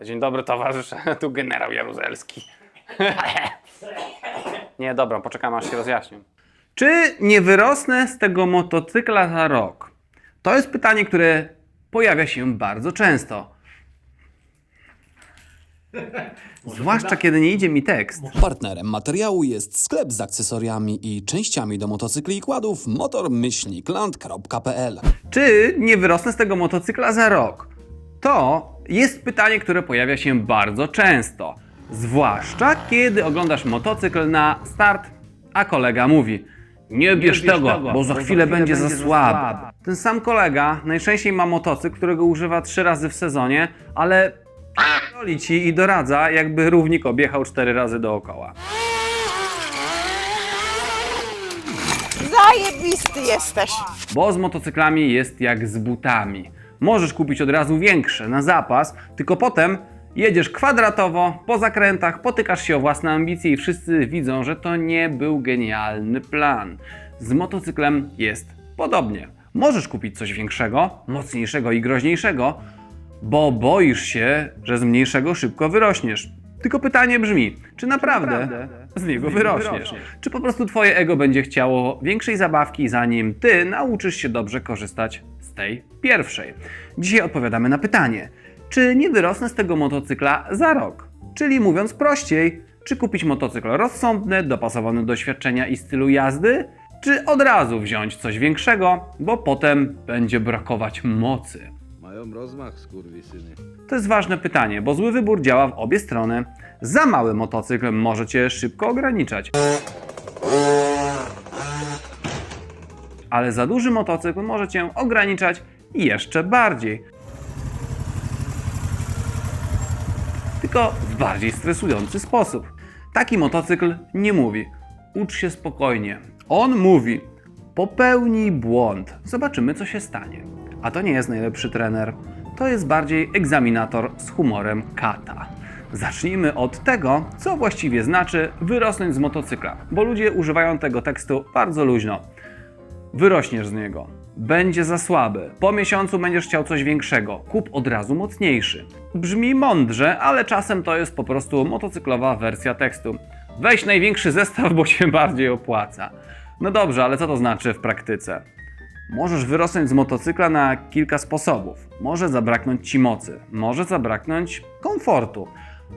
Dzień dobry towarzysze, tu generał Jaruzelski. Nie, dobra, poczekam aż się rozjaśnię. Czy nie wyrosnę z tego motocykla za rok? To jest pytanie, które pojawia się bardzo często. Zwłaszcza kiedy nie idzie mi tekst. Partnerem materiału jest sklep z akcesoriami i częściami do motocykli i kładów motor-klant.pl. Czy nie wyrosnę z tego motocykla za rok? To jest pytanie, które pojawia się bardzo często. Zwłaszcza kiedy oglądasz motocykl na start, a kolega mówi: nie bierz tego, bo za chwilę będzie za słaby. Ten sam kolega najczęściej ma motocykl, którego używa 3 razy w sezonie, ale p***oli ci i doradza, jakby równik objechał 4 razy dookoła. Zajebisty jesteś. Bo z motocyklami jest jak z butami. Możesz kupić od razu większe, na zapas, tylko potem jedziesz kwadratowo, po zakrętach, potykasz się o własne ambicje i wszyscy widzą, że to nie był genialny plan. Z motocyklem jest podobnie. Możesz kupić coś większego, mocniejszego i groźniejszego, bo boisz się, że z mniejszego szybko wyrośniesz. Tylko pytanie brzmi, czy naprawdę z niego wyrośniesz? Czy po prostu twoje ego będzie chciało większej zabawki, zanim ty nauczysz się dobrze korzystać z tej pierwszej? Dzisiaj odpowiadamy na pytanie, czy nie wyrosnę z tego motocykla za rok? Czyli mówiąc prościej, czy kupić motocykl rozsądny, dopasowany do doświadczenia i stylu jazdy, czy od razu wziąć coś większego, bo potem będzie brakować mocy? Mają rozmach, skurwysyny. To jest ważne pytanie, bo zły wybór działa w obie strony. Za mały motocykl może cię szybko ograniczać. Ale za duży motocykl może cię ograniczać jeszcze bardziej. Tylko w bardziej stresujący sposób. Taki motocykl nie mówi: ucz się spokojnie. On mówi: popełnij błąd, zobaczymy co się stanie. A to nie jest najlepszy trener. To jest bardziej egzaminator z humorem kata. Zacznijmy od tego, co właściwie znaczy wyrosnąć z motocykla, bo ludzie używają tego tekstu bardzo luźno. Wyrośniesz z niego. Będzie za słaby. Po miesiącu będziesz chciał coś większego. Kup od razu mocniejszy. Brzmi mądrze, ale czasem to jest po prostu motocyklowa wersja tekstu. Weź największy zestaw, bo się bardziej opłaca. No dobrze, ale co to znaczy w praktyce? Możesz wyrosnąć z motocykla na kilka sposobów. Może zabraknąć ci mocy, może zabraknąć komfortu,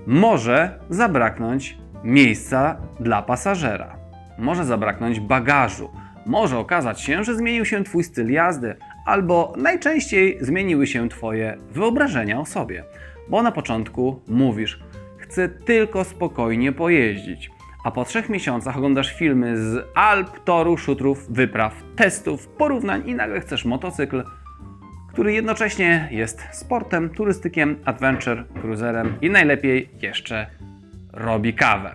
może zabraknąć miejsca dla pasażera, może zabraknąć bagażu, może okazać się, że zmienił się twój styl jazdy, albo najczęściej zmieniły się twoje wyobrażenia o sobie, bo na początku mówisz: chcę tylko spokojnie pojeździć. A po 3 miesiącach oglądasz filmy z Alp, toru, szutrów, wypraw, testów, porównań i nagle chcesz motocykl, który jednocześnie jest sportem, turystykiem, adventure, cruiserem i najlepiej jeszcze robi kawę.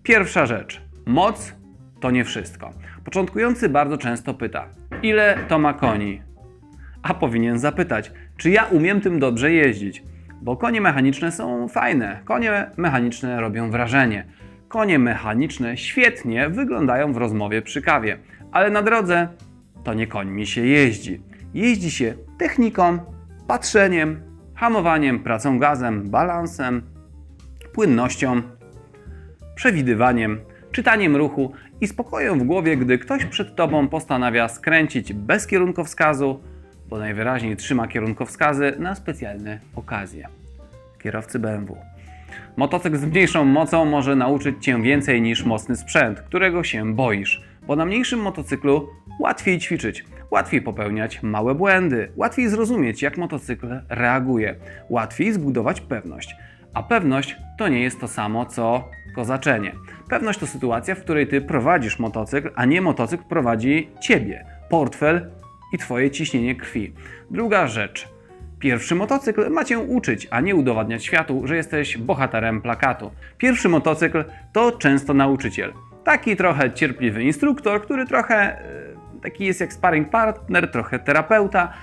Pierwsza rzecz. Moc to nie wszystko. Początkujący bardzo często pyta: ile to ma koni? A powinien zapytać: czy ja umiem tym dobrze jeździć? Bo konie mechaniczne są fajne. Konie mechaniczne robią wrażenie. Konie mechaniczne świetnie wyglądają w rozmowie przy kawie, ale na drodze to nie końmi się jeździ. Jeździ się techniką, patrzeniem, hamowaniem, pracą gazem, balansem, płynnością, przewidywaniem, czytaniem ruchu i spokojem w głowie, gdy ktoś przed tobą postanawia skręcić bez kierunkowskazu, bo najwyraźniej trzyma kierunkowskazy na specjalne okazje. Kierowcy BMW. Motocykl z mniejszą mocą może nauczyć cię więcej niż mocny sprzęt, którego się boisz, bo na mniejszym motocyklu łatwiej ćwiczyć, łatwiej popełniać małe błędy, łatwiej zrozumieć, jak motocykl reaguje, łatwiej zbudować pewność. A pewność to nie jest to samo, co kozaczenie. Pewność to sytuacja, w której ty prowadzisz motocykl, a nie motocykl prowadzi ciebie, portfel i twoje ciśnienie krwi. Druga rzecz. Pierwszy motocykl ma cię uczyć, a nie udowadniać światu, że jesteś bohaterem plakatu. Pierwszy motocykl to często nauczyciel. Taki trochę cierpliwy instruktor, który trochę taki jest jak sparring partner, trochę terapeuta.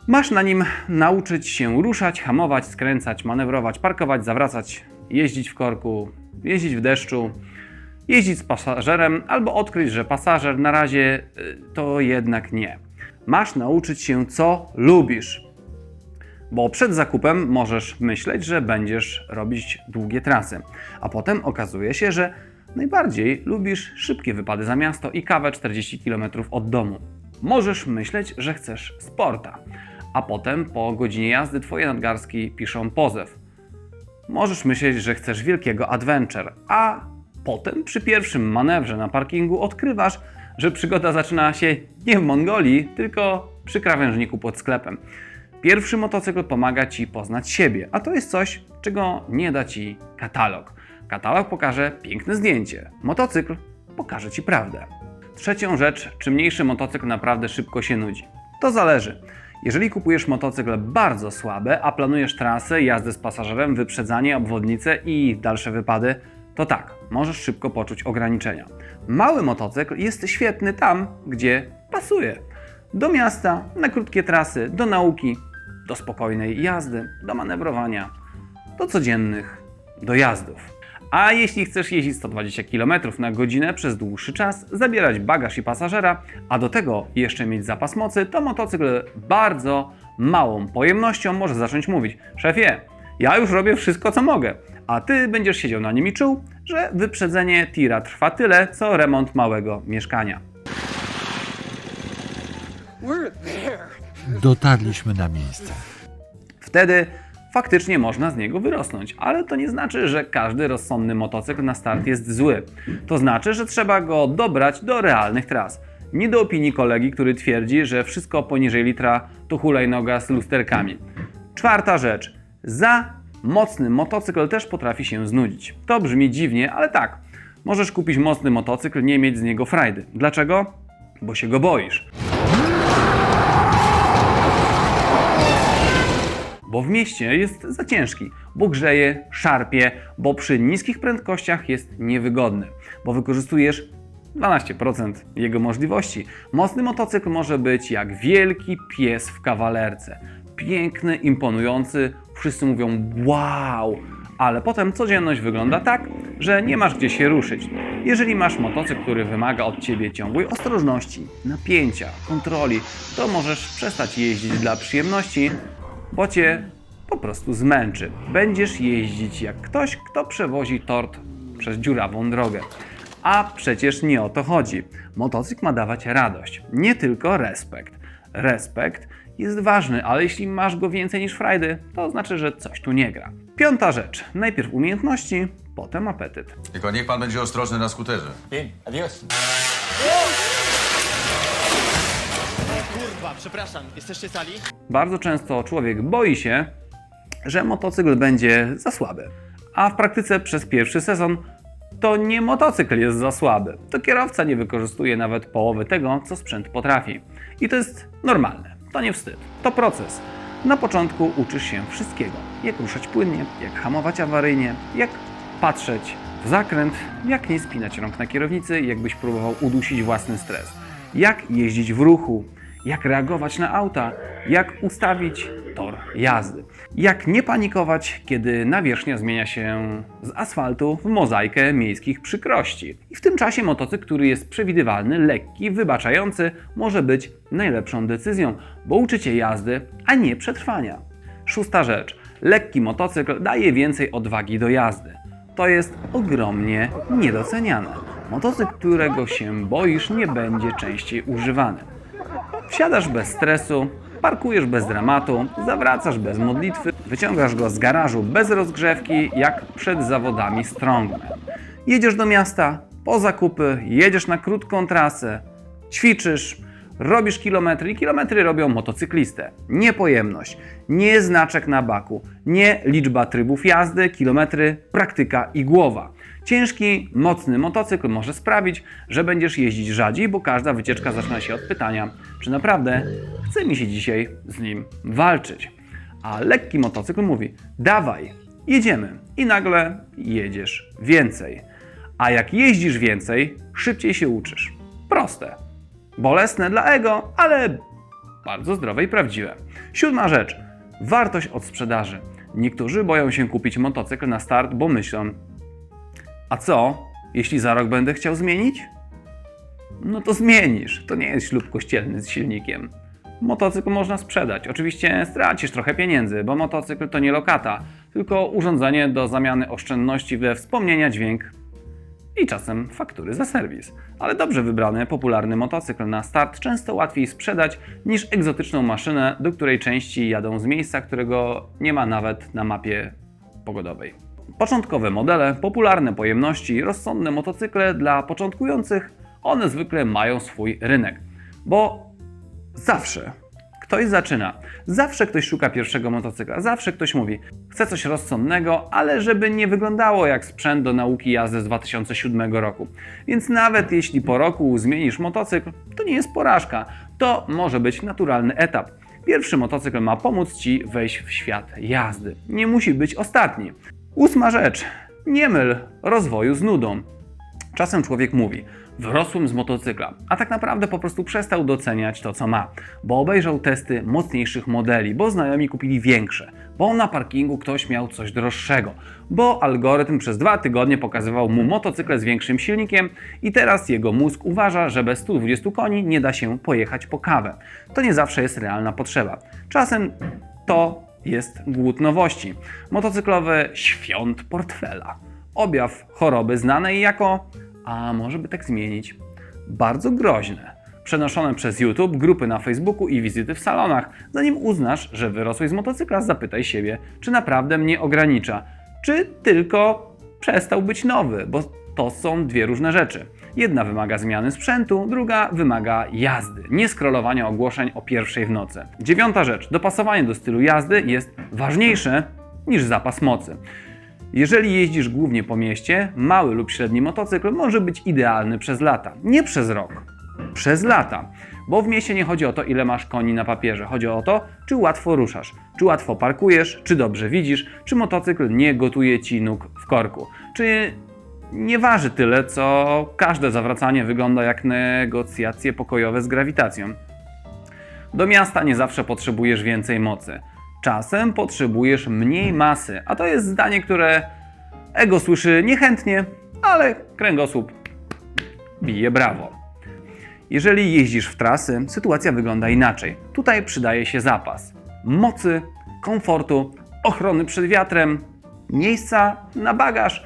Masz na nim nauczyć się ruszać, hamować, skręcać, manewrować, parkować, zawracać, jeździć w korku, jeździć w deszczu, jeździć z pasażerem albo odkryć, że pasażer na razie to jednak nie. Masz nauczyć się, co lubisz. Bo przed zakupem możesz myśleć, że będziesz robić długie trasy, a potem okazuje się, że najbardziej lubisz szybkie wypady za miasto i kawę 40 km od domu. Możesz myśleć, że chcesz sporta, a potem po godzinie jazdy twoje nadgarstki piszą pozew. Możesz myśleć, że chcesz wielkiego adventure, a potem przy pierwszym manewrze na parkingu odkrywasz, że przygoda zaczyna się nie w Mongolii, tylko przy krawężniku pod sklepem. Pierwszy motocykl pomaga Ci poznać siebie, a to jest coś, czego nie da Ci katalog. Katalog pokaże piękne zdjęcie, motocykl pokaże Ci prawdę. Trzecią rzecz, czy mniejszy motocykl naprawdę szybko się nudzi? To zależy. Jeżeli kupujesz motocykl bardzo słaby, a planujesz trasę, jazdę z pasażerem, wyprzedzanie, obwodnice i dalsze wypady, to tak, możesz szybko poczuć ograniczenia. Mały motocykl jest świetny tam, gdzie pasuje. Do miasta, na krótkie trasy, do nauki, do spokojnej jazdy, do manewrowania, do codziennych dojazdów. A jeśli chcesz jeździć 120 km na godzinę przez dłuższy czas, zabierać bagaż i pasażera, a do tego jeszcze mieć zapas mocy, to motocykl bardzo małą pojemnością może zacząć mówić: szefie, ja już robię wszystko co mogę, a ty będziesz siedział na nim i czuł, że wyprzedzenie tira trwa tyle, co remont małego mieszkania. Dotarliśmy na miejsce. Wtedy faktycznie można z niego wyrosnąć, ale to nie znaczy, że każdy rozsądny motocykl na start jest zły. To znaczy, że trzeba go dobrać do realnych tras. Nie do opinii kolegi, który twierdzi, że wszystko poniżej litra to hulajnoga z lusterkami. Czwarta rzecz. Za mocny motocykl też potrafi się znudzić. To brzmi dziwnie, ale tak. Możesz kupić mocny motocykl, nie mieć z niego frajdy. Dlaczego? Bo się go boisz. Bo w mieście jest za ciężki, bo grzeje, szarpie, bo przy niskich prędkościach jest niewygodny, bo wykorzystujesz 12% jego możliwości. Mocny motocykl może być jak wielki pies w kawalerce. Piękny, imponujący, wszyscy mówią wow, ale potem codzienność wygląda tak, że nie masz gdzie się ruszyć. Jeżeli masz motocykl, który wymaga od Ciebie ciągłej ostrożności, napięcia, kontroli, to możesz przestać jeździć dla przyjemności, bo Cię po prostu zmęczy. Będziesz jeździć jak ktoś, kto przewozi tort przez dziurawą drogę. A przecież nie o to chodzi. Motocykl ma dawać radość, nie tylko respekt. Respekt jest ważny, ale jeśli masz go więcej niż frajdy, to znaczy, że coś tu nie gra. Piąta rzecz. Najpierw umiejętności, potem apetyt. Tylko niech pan będzie ostrożny na skuterze. Bien, adios. Kurwa, przepraszam, jesteście cali? Bardzo często człowiek boi się, że motocykl będzie za słaby. A w praktyce przez pierwszy sezon to nie motocykl jest za słaby. To kierowca nie wykorzystuje nawet połowy tego, co sprzęt potrafi. I to jest normalne. To nie wstyd. To proces. Na początku uczysz się wszystkiego. Jak ruszać płynnie, jak hamować awaryjnie, jak patrzeć w zakręt, jak nie spinać rąk na kierownicy, jakbyś próbował udusić własny stres. Jak jeździć w ruchu, jak reagować na auta, jak ustawić tor jazdy. Jak nie panikować, kiedy nawierzchnia zmienia się z asfaltu w mozaikę miejskich przykrości. I w tym czasie motocykl, który jest przewidywalny, lekki, wybaczający, może być najlepszą decyzją, bo uczy Cię jazdy, a nie przetrwania. Szósta rzecz. Lekki motocykl daje więcej odwagi do jazdy. To jest ogromnie niedoceniane. Motocykl, którego się boisz, nie będzie częściej używany. Wsiadasz bez stresu, parkujesz bez dramatu, zawracasz bez modlitwy, wyciągasz go z garażu bez rozgrzewki, jak przed zawodami strongman. Jedziesz do miasta, po zakupy, jedziesz na krótką trasę, ćwiczysz, robisz kilometry i kilometry robią motocyklistę. Nie pojemność, nie znaczek na baku, nie liczba trybów jazdy, kilometry, praktyka i głowa. Ciężki, mocny motocykl może sprawić, że będziesz jeździć rzadziej, bo każda wycieczka zaczyna się od pytania, czy naprawdę chce mi się dzisiaj z nim walczyć. A lekki motocykl mówi: dawaj, jedziemy. I nagle jedziesz więcej. A jak jeździsz więcej, szybciej się uczysz. Proste. Bolesne dla ego, ale bardzo zdrowe i prawdziwe. Siódma rzecz. Wartość od sprzedaży. Niektórzy boją się kupić motocykl na start, bo myślą: a co, jeśli za rok będę chciał zmienić? No to zmienisz. To nie jest ślub kościelny z silnikiem. Motocykl można sprzedać. Oczywiście stracisz trochę pieniędzy, bo motocykl to nie lokata, tylko urządzenie do zamiany oszczędności we wspomnienia, dźwięk i czasem faktury za serwis. Ale dobrze wybrany, popularny motocykl na start często łatwiej sprzedać niż egzotyczną maszynę, do której części jadą z miejsca, którego nie ma nawet na mapie pogodowej. Początkowe modele, popularne pojemności, rozsądne motocykle dla początkujących, one zwykle mają swój rynek, bo zawsze ktoś zaczyna, zawsze ktoś szuka pierwszego motocykla, zawsze ktoś mówi, chce coś rozsądnego, ale żeby nie wyglądało jak sprzęt do nauki jazdy z 2007 roku. Więc nawet jeśli po roku zmienisz motocykl, to nie jest porażka, to może być naturalny etap. Pierwszy motocykl ma pomóc Ci wejść w świat jazdy. Nie musi być ostatni. 8. rzecz. Nie myl rozwoju z nudą. Czasem człowiek mówi, wyrosłem z motocykla, a tak naprawdę po prostu przestał doceniać to, co ma, bo obejrzał testy mocniejszych modeli, bo znajomi kupili większe, bo na parkingu ktoś miał coś droższego, bo algorytm przez 2 tygodnie pokazywał mu motocykle z większym silnikiem i teraz jego mózg uważa, że bez 120 koni nie da się pojechać po kawę. To nie zawsze jest realna potrzeba. Czasem to jest głód nowości. Motocyklowy świąt portfela. Objaw choroby znanej jako, a może by tak zmienić, bardzo groźne. Przenoszone przez YouTube, grupy na Facebooku i wizyty w salonach. Zanim uznasz, że wyrosłeś z motocykla, zapytaj siebie, czy naprawdę mnie ogranicza, czy tylko przestał być nowy, bo to są 2 różne rzeczy. Jedna wymaga zmiany sprzętu, druga wymaga jazdy, nie scrollowania ogłoszeń o 1:00 w nocy. 9. rzecz. Dopasowanie do stylu jazdy jest ważniejsze niż zapas mocy. Jeżeli jeździsz głównie po mieście, mały lub średni motocykl może być idealny przez lata. Nie przez rok, przez lata. Bo w mieście nie chodzi o to, ile masz koni na papierze. Chodzi o to, czy łatwo ruszasz, czy łatwo parkujesz, czy dobrze widzisz, czy motocykl nie gotuje Ci nóg w korku, czy nie waży tyle, co każde zawracanie wygląda jak negocjacje pokojowe z grawitacją. Do miasta nie zawsze potrzebujesz więcej mocy. Czasem potrzebujesz mniej masy, a to jest zdanie, które ego słyszy niechętnie, ale kręgosłup bije brawo. Jeżeli jeździsz w trasy, sytuacja wygląda inaczej. Tutaj przydaje się zapas mocy, komfortu, ochrony przed wiatrem, miejsca na bagaż,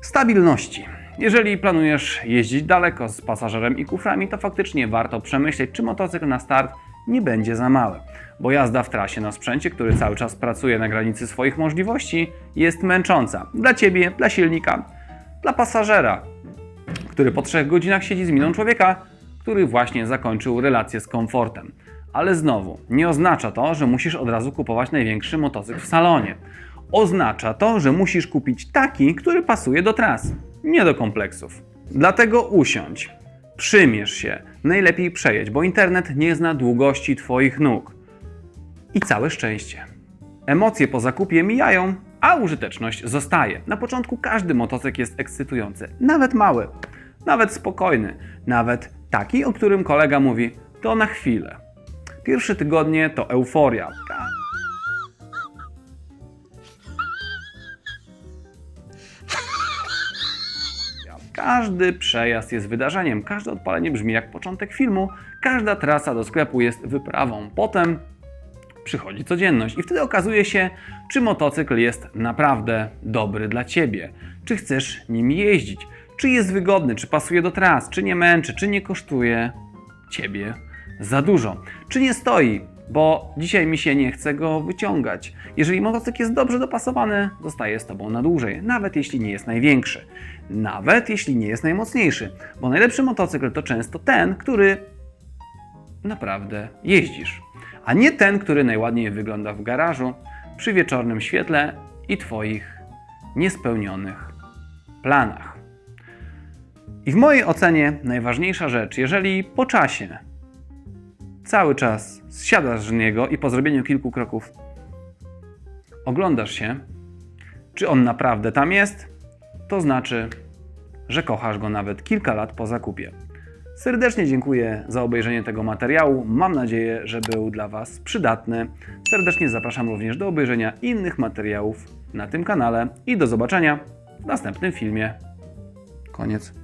stabilności. Jeżeli planujesz jeździć daleko z pasażerem i kuframi, to faktycznie warto przemyśleć, czy motocykl na start nie będzie za mały, bo jazda w trasie na sprzęcie, który cały czas pracuje na granicy swoich możliwości, jest męcząca. Dla Ciebie, dla silnika, dla pasażera, który po 3 godzinach siedzi z miną człowieka, który właśnie zakończył relację z komfortem. Ale znowu, nie oznacza to, że musisz od razu kupować największy motocykl w salonie. Oznacza to, że musisz kupić taki, który pasuje do tras, nie do kompleksów. Dlatego usiądź, przymierz się, najlepiej przejedź, bo internet nie zna długości Twoich nóg. I całe szczęście. Emocje po zakupie mijają, a użyteczność zostaje. Na początku każdy motocykl jest ekscytujący, nawet mały, nawet spokojny, nawet taki, o którym kolega mówi, to na chwilę. Pierwsze tygodnie to euforia. Każdy przejazd jest wydarzeniem, każde odpalenie brzmi jak początek filmu, każda trasa do sklepu jest wyprawą. Potem przychodzi codzienność i wtedy okazuje się, czy motocykl jest naprawdę dobry dla Ciebie, czy chcesz nim jeździć, czy jest wygodny, czy pasuje do tras, czy nie męczy, czy nie kosztuje Ciebie za dużo, czy nie stoi, bo dzisiaj mi się nie chce go wyciągać. Jeżeli motocykl jest dobrze dopasowany, zostaje z Tobą na dłużej, nawet jeśli nie jest największy, nawet jeśli nie jest najmocniejszy, bo najlepszy motocykl to często ten, który naprawdę jeździsz, a nie ten, który najładniej wygląda w garażu, przy wieczornym świetle i Twoich niespełnionych planach. I w mojej ocenie najważniejsza rzecz, jeżeli po czasie cały czas zsiadasz z niego i po zrobieniu kilku kroków oglądasz się, czy on naprawdę tam jest, to znaczy, że kochasz go nawet kilka lat po zakupie. Serdecznie dziękuję za obejrzenie tego materiału. Mam nadzieję, że był dla Was przydatny. Serdecznie zapraszam również do obejrzenia innych materiałów na tym kanale i do zobaczenia w następnym filmie. Koniec.